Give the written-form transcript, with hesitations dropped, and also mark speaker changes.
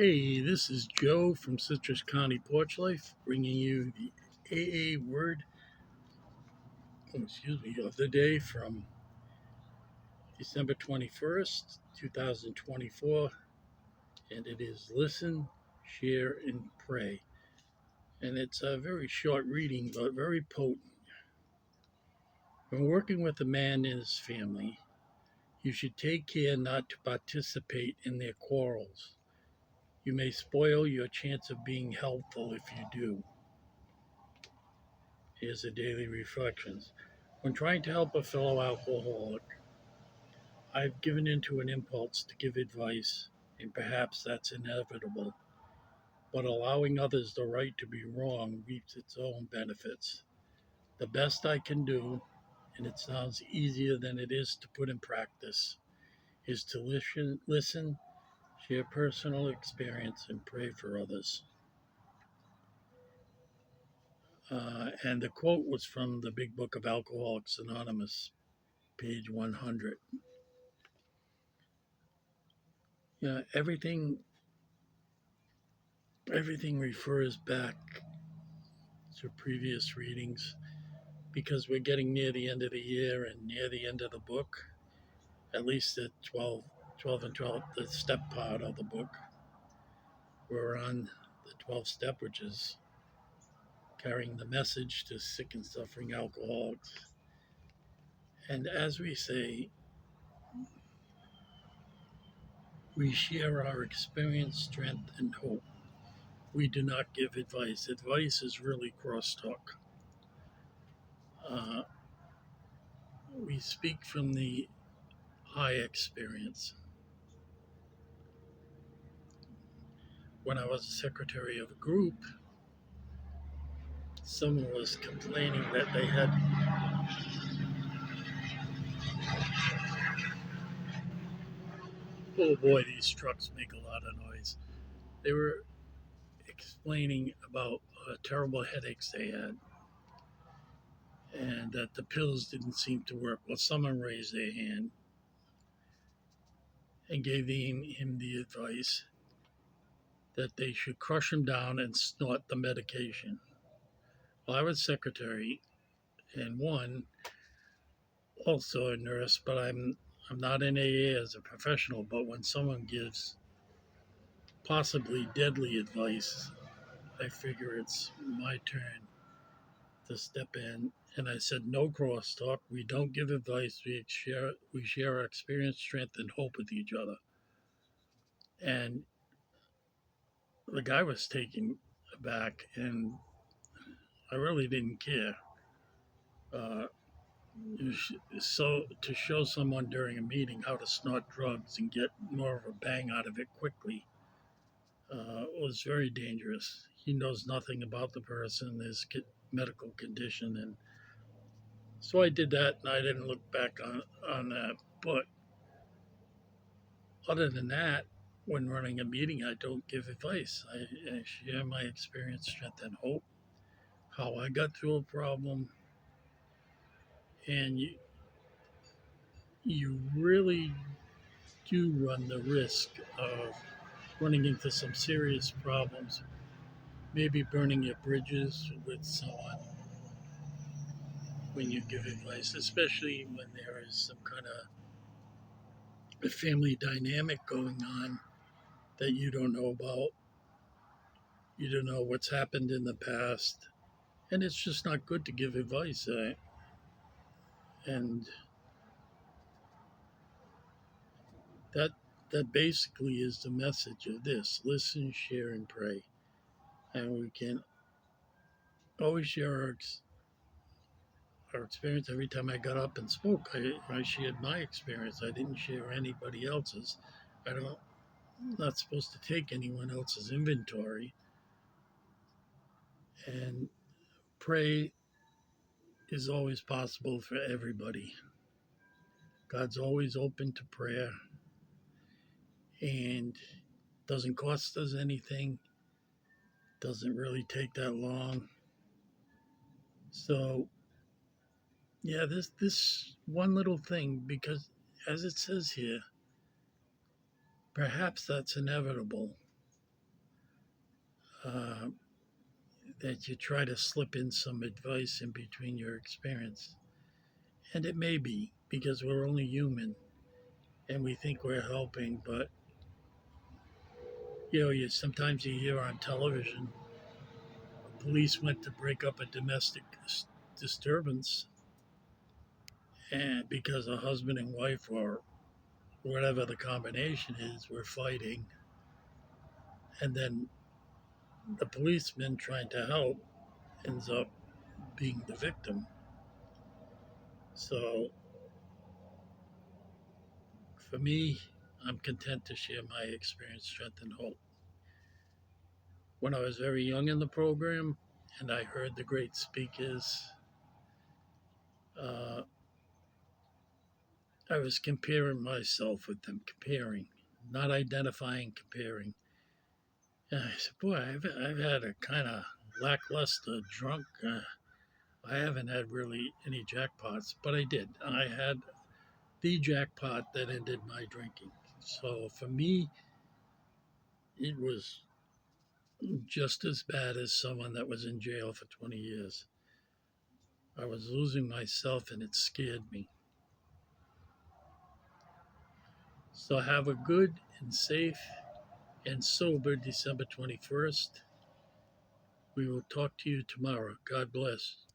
Speaker 1: Hey, this is Joe from Citrus County Porch Life, bringing you the AA word, of the day from December 21st, 2024, and it is listen, share, and pray. And it's a very short reading, but very potent. When working with a man and his family, you should take care not to participate in their quarrels. You may spoil your chance of being helpful if you do. Here's the daily reflections. When trying to help a fellow alcoholic, I've given into an impulse to give advice, and perhaps that's inevitable. But allowing others the right to be wrong reaps its own benefits. The best I can do, and it sounds easier than it is to put in practice, is to listen, share personal experience, and pray for others. And the quote was from the Big Book of Alcoholics Anonymous, page 100. Everything refers back to previous readings because we're getting near the end of the year and near the end of the book, at least at 12 and 12, the step part of the book. We're on the 12th step, which is carrying the message to sick and suffering alcoholics. And as we say, we share our experience, strength, and hope. We do not give advice. Advice is really crosstalk. Uh, we speak from the high experience. When I was secretary of a group, someone was complaining that they had oh boy, these trucks make a lot of noise. They were explaining about terrible headaches they had and that the pills didn't seem to work. Well, someone raised their hand and gave him the advice that they should crush them down and snort the medication. Well, I was secretary and one, also a nurse, but I'm not in AA as a professional, but when someone gives possibly deadly advice, I figure it's my turn to step in. And I said, no crosstalk. We don't give advice. We share our experience, strength, and hope with each other. And the guy was taken aback, and I really didn't care. Uh, so to show someone during a meeting how to snort drugs and get more of a bang out of it quickly was very dangerous. He knows nothing about the person, his medical condition, and so I did that, and I didn't look back on that. But other than that, when running a meeting, I don't give advice. I share my experience, strength, and hope, how I got through a problem, and you really do run the risk of running into some serious problems, maybe burning your bridges with someone when you give advice, especially when there is some kind of a family dynamic going on that you don't know about. You don't know what's happened in the past, and it's just not good to give advice. And that that basically is the message of this: listen, share, and pray. And we can always share our experience. Every time I got up and spoke, I shared my experience. I didn't share anybody else's. I'm not supposed to take anyone else's inventory. And pray is always possible for everybody. God's always open to prayer and doesn't cost us anything, doesn't really take that long. So yeah, this one little thing, because as it says here, perhaps that's inevitable. uh, that you try to slip in some advice in between your experience. And it may be because we're only human and we think we're helping, but sometimes you hear on television police went to break up a domestic disturbance and because a husband and wife or whatever the combination is were fighting, and then the policeman trying to help ends up being the victim. So for me, I'm content to share my experience, strength, and hope. When I was very young in the program and I heard the great speakers, uh, I was comparing myself with them, comparing, not identifying, comparing. And I said, boy, I've had a kind of lackluster drunk. I haven't had really any jackpots, but I did. I had the jackpot that ended my drinking. So for me, it was just as bad as someone that was in jail for 20 years. I was losing myself and it scared me. So have a good and safe and sober December 21st. We will talk to you tomorrow. God bless.